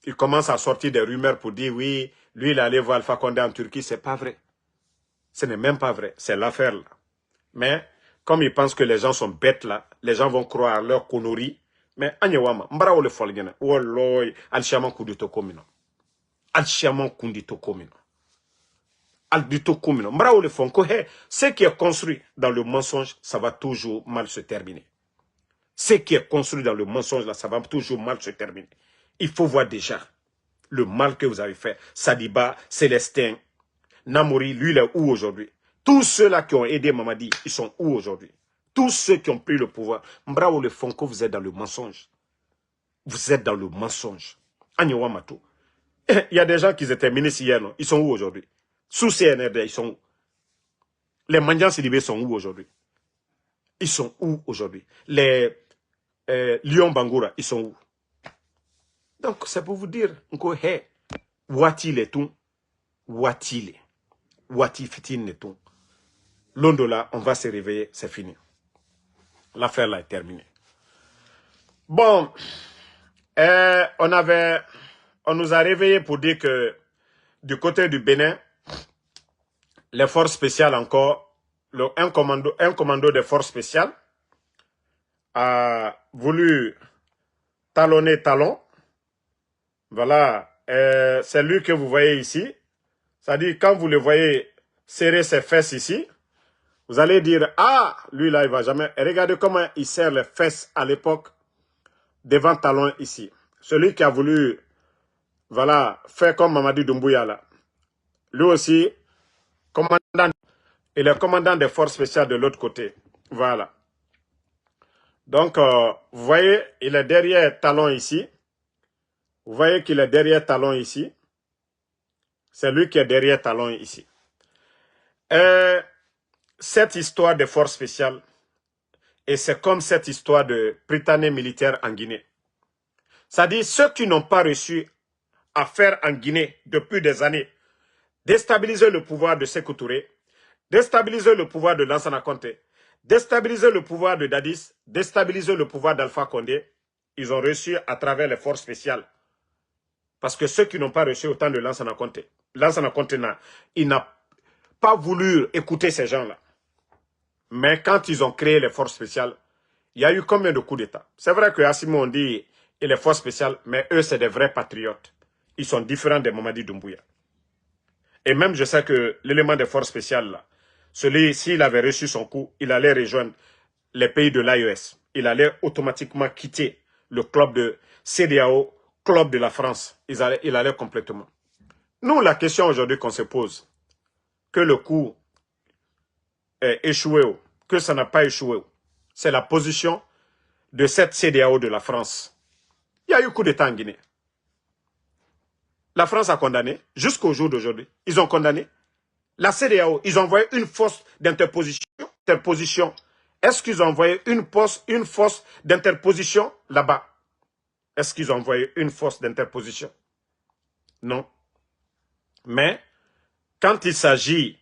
Il commence à sortir des rumeurs pour dire oui, lui il est allé voir Alpha Condé en Turquie, c'est pas vrai. Ce n'est même pas vrai, c'est l'affaire là. Mais comme ils pensent que les gens sont bêtes là, les gens vont croire leur conneries. Mais Anyawama, mbara ole folgena, walloy, al-shaman kudito komino. Al-shaman kudito komino. Al-dito komino. Mbara ole fonko, ce qui est construit dans le mensonge, ça va toujours mal se terminer. Ce qui est construit dans le mensonge là, ça va toujours mal se terminer. Il faut voir déjà le mal que vous avez fait. Sadiba, Célestin, Namori, lui il est où aujourd'hui? Tous ceux-là qui ont aidé Mamadi, ils sont où aujourd'hui? Tous ceux qui ont pris le pouvoir, Mbrao le Fonko, vous êtes dans le mensonge. Vous êtes dans le mensonge. Anyawamato. Il y a des gens qui étaient ministres hier, non? Ils sont où aujourd'hui? Sous CNRD, ils sont où? Les Mandians Sidibé sont où aujourd'hui? Ils sont où aujourd'hui? Les Lyon Bangoura, ils sont où? Donc, c'est pour vous dire, Wati les tout, Wati les. Wati fitin les tout. L'ondola, on va se réveiller, c'est fini. L'affaire là est terminée. Bon, on nous a réveillés pour dire que du côté du Bénin, les forces spéciales encore, un commando des forces spéciales a voulu talonner Talon. Voilà, c'est lui que vous voyez ici. C'est-à-dire, quand vous le voyez serrer ses fesses ici, vous allez dire, ah, lui là, il va jamais. Et regardez comment il serre les fesses à l'époque devant Talon ici. Celui qui a voulu, voilà, faire comme Mamadi Doumbouya là. Lui aussi, commandant, il est commandant des forces spéciales de l'autre côté. Voilà. Donc, vous voyez, il est derrière Talon ici. Vous voyez qu'il est derrière Talon ici. C'est lui qui est derrière Talon ici. Cette histoire des forces spéciales, et c'est comme cette histoire de prytanée militaire en Guinée. C'est-à-dire, ceux qui n'ont pas réussi à faire en Guinée depuis des années, déstabiliser le pouvoir de Sékou Touré, déstabiliser le pouvoir de Lansana Conté, déstabiliser le pouvoir de Dadis, déstabiliser le pouvoir d'Alpha Condé, ils ont réussi à travers les forces spéciales. Parce que ceux qui n'ont pas reçu autant de Lansana Conté, il n'a pas voulu écouter ces gens-là. Mais quand ils ont créé les forces spéciales, il y a eu combien de coups d'État? C'est vrai que Assimo on dit et les forces spéciales, mais eux c'est des vrais patriotes. Ils sont différents des Mamadi Doumbouya. Et même je sais que l'élément des forces spéciales là, celui, s'il avait reçu son coup, il allait rejoindre les pays de l'AES. Il allait automatiquement quitter le club de CEDEAO, club de la France. Il allait complètement. Nous, la question aujourd'hui qu'on se pose, que le coup est échoué, que ça n'a pas échoué, c'est la position de cette CEDEAO de la France. Il y a eu coup d'État en Guinée. La France a condamné, jusqu'au jour d'aujourd'hui. Ils ont condamné. La CEDEAO, ils ont envoyé une force d'interposition. Est-ce qu'ils ont envoyé une force d'interposition là-bas? Est-ce qu'ils ont envoyé une force d'interposition? Non. Mais, quand il s'agit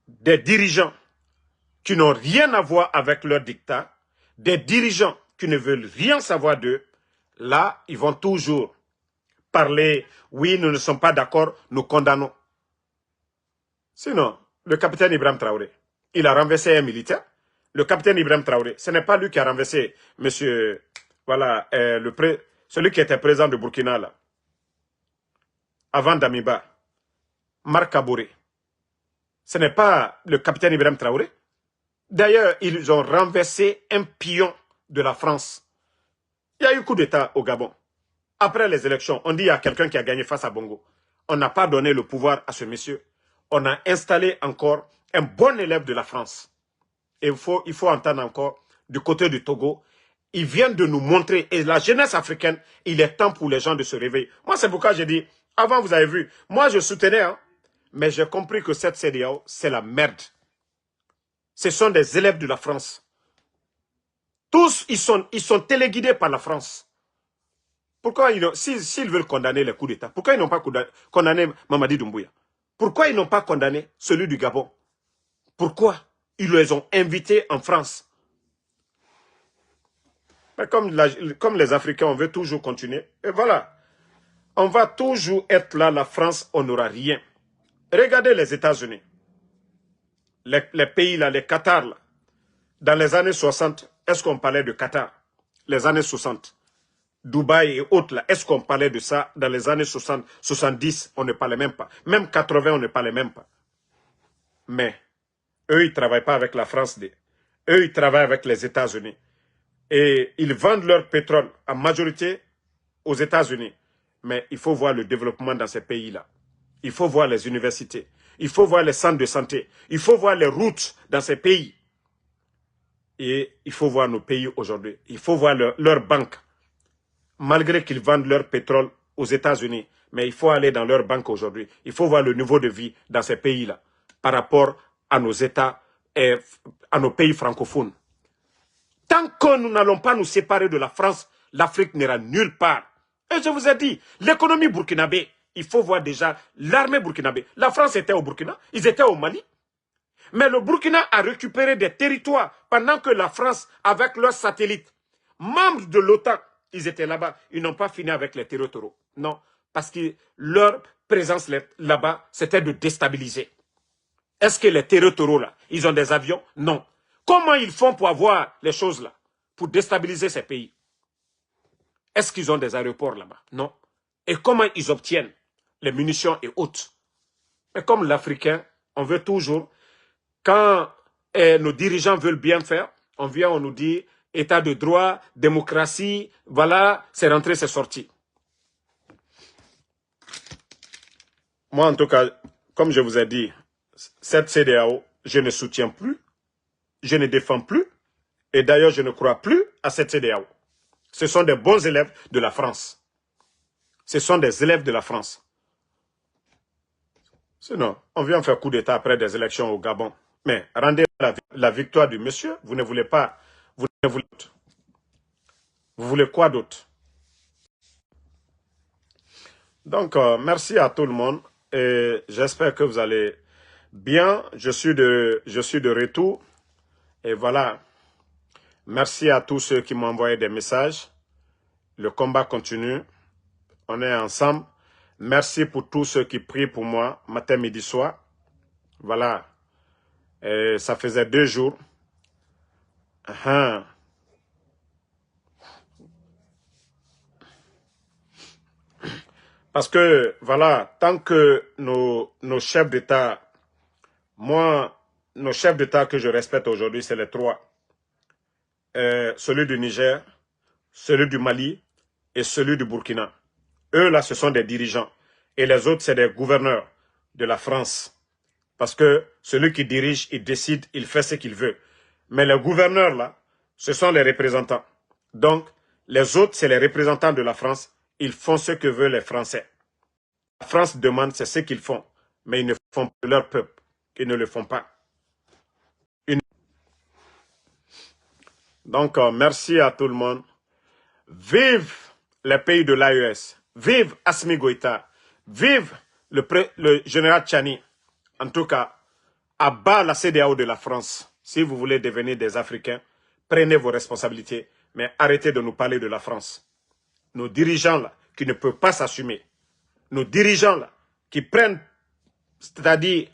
des dirigeants qui n'ont rien à voir avec leur dictat, des dirigeants qui ne veulent rien savoir d'eux, là, ils vont toujours parler, oui, nous ne sommes pas d'accord, nous condamnons. Sinon, le capitaine Ibrahim Traoré, il a renversé un militaire. Le capitaine Ibrahim Traoré, ce n'est pas lui qui a renversé monsieur, voilà, celui qui était président de Burkina, là, avant Damiba, Marc Kabouré. Ce n'est pas le capitaine Ibrahim Traoré. D'ailleurs, ils ont renversé un pion de la France. Il y a eu coup d'État au Gabon. Après les élections, on dit qu'il y a quelqu'un qui a gagné face à Bongo. On n'a pas donné le pouvoir à ce monsieur. On a installé encore un bon élève de la France. Et il faut entendre encore du côté du Togo. Ils viennent de nous montrer, et la jeunesse africaine, il est temps pour les gens de se réveiller. Moi, c'est pourquoi j'ai dit, avant vous avez vu, moi je soutenais, hein, mais j'ai compris que cette CEDEAO, c'est la merde. Ce sont des élèves de la France. Tous, ils sont téléguidés par la France. Pourquoi s'ils veulent condamner les coups d'État, pourquoi ils n'ont pas condamné Mamadi Doumbouya? Pourquoi ils n'ont pas condamné celui du Gabon? Pourquoi ils les ont invités en France? Mais comme les Africains, on veut toujours continuer. Et voilà, on va toujours être là, la France, on n'aura rien. Regardez les États-Unis. Les pays là, les Qatar là. Dans les années 60, est-ce qu'on parlait de Qatar? Les années 60. Dubaï et autres là, est-ce qu'on parlait de ça dans les années 60, 70? On ne parlait même pas. Même 80, on ne parlait même pas. Mais, eux, ils ne travaillent pas avec la France. Eux, ils travaillent avec les États-Unis. Et ils vendent leur pétrole en majorité aux États-Unis. Mais il faut voir le développement dans ces pays-là. Il faut voir les universités. Il faut voir les centres de santé. Il faut voir les routes dans ces pays. Et il faut voir nos pays aujourd'hui. Il faut voir leurs banques. Malgré qu'ils vendent leur pétrole aux États-Unis, mais il faut aller dans leurs banques aujourd'hui. Il faut voir le niveau de vie dans ces pays-là par rapport à nos États et à nos pays francophones. Tant que nous n'allons pas nous séparer de la France, l'Afrique n'ira nulle part. Et je vous ai dit, l'économie burkinabé, il faut voir déjà l'armée burkinabé. La France était au Burkina, ils étaient au Mali. Mais le Burkina a récupéré des territoires pendant que la France, avec leurs satellites, membres de l'OTAN, ils étaient là-bas. Ils n'ont pas fini avec les territoriaux. Non, parce que leur présence là-bas, c'était de déstabiliser. Est-ce que les territoriaux là, ils ont des avions? Non. Comment ils font pour avoir les choses là, pour déstabiliser ces pays? Est-ce qu'ils ont des aéroports là-bas? Non. Et comment ils obtiennent les munitions et autres? Mais comme l'Africain, on veut toujours, quand nos dirigeants veulent bien faire, on vient, on nous dit état de droit, démocratie, voilà, c'est rentré, c'est sorti. Moi, en tout cas, comme je vous ai dit, cette CEDEAO, je ne soutiens plus, je ne défends plus, et d'ailleurs, je ne crois plus à cette CEDEAO. Ce sont des bons élèves de la France. Ce sont des élèves de la France. Sinon, on vient faire coup d'État après des élections au Gabon. Mais rendez la victoire du monsieur, vous ne voulez pas, vous voulez quoi d'autre? Donc, merci à tout le monde et j'espère que vous allez bien. Je suis de retour et voilà. Merci à tous ceux qui m'ont envoyé des messages. Le combat continue. On est ensemble. Merci pour tous ceux qui prient pour moi, matin, midi, soir. Voilà. Et ça faisait 2 jours. Parce que, voilà, tant que nos chefs d'État, nos chefs d'État que je respecte aujourd'hui, c'est les 3. Celui du Niger, celui du Mali et celui du Burkina. Eux, là, ce sont des dirigeants. Et les autres, c'est des gouverneurs de la France. Parce que celui qui dirige, il décide, il fait ce qu'il veut. Mais les gouverneurs, là, ce sont les représentants. Donc, les autres, c'est les représentants de la France. Ils font ce que veulent les Français. La France demande, c'est ce qu'ils font. Mais ils ne font pas leur peuple. Ils ne le font pas. Donc, merci à tout le monde. Vive les pays de l'AES. Vive Assimi Goïta. Vive le général Tchani. En tout cas, à bas la CEDEAO de la France. Si vous voulez devenir des Africains, prenez vos responsabilités, mais arrêtez de nous parler de la France. Nos dirigeants là, qui ne peuvent pas s'assumer. Nos dirigeants là, qui prennent, c'est-à-dire,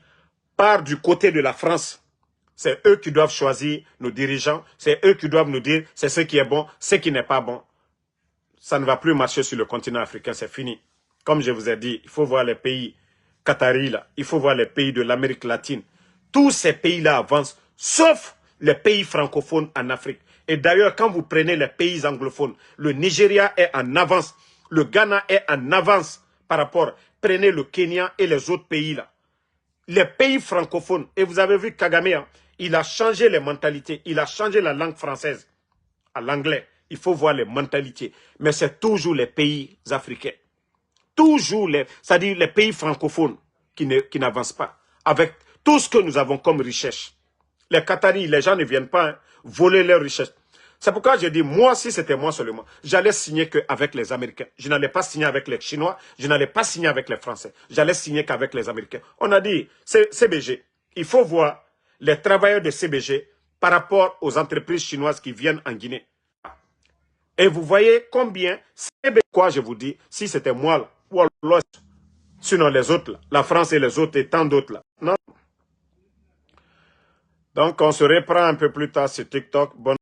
part du côté de la France. C'est eux qui doivent choisir nos dirigeants. C'est eux qui doivent nous dire c'est ce qui est bon, ce qui n'est pas bon. Ça ne va plus marcher sur le continent africain, c'est fini. Comme je vous ai dit, il faut voir les pays qataris là, il faut voir les pays de l'Amérique latine. Tous ces pays-là avancent, sauf les pays francophones en Afrique. Et d'ailleurs, quand vous prenez les pays anglophones, le Nigeria est en avance, le Ghana est en avance par rapport. Prenez le Kenya et les autres pays là. Les pays francophones, et vous avez vu Kagame, hein, il a changé les mentalités, il a changé la langue française à l'anglais. Il faut voir les mentalités. Mais c'est toujours les pays africains. Toujours c'est-à-dire les pays francophones qui n'avancent pas. Avec tout ce que nous avons comme richesse. Les Qataris, les gens ne viennent pas hein, voler leurs richesses. C'est pourquoi je dis, moi, si c'était moi seulement, j'allais signer qu'avec les Américains. Je n'allais pas signer avec les Chinois, je n'allais pas signer avec les Français. J'allais signer qu'avec les Américains. On a dit, CBG, il faut voir les travailleurs de CBG par rapport aux entreprises chinoises qui viennent en Guinée. Et vous voyez combien, quoi je vous dis, si c'était moi là, ou l'Ouest, sinon les autres là, la France et les autres et tant d'autres là. Non. Donc on se reprend un peu plus tard sur TikTok. Bonne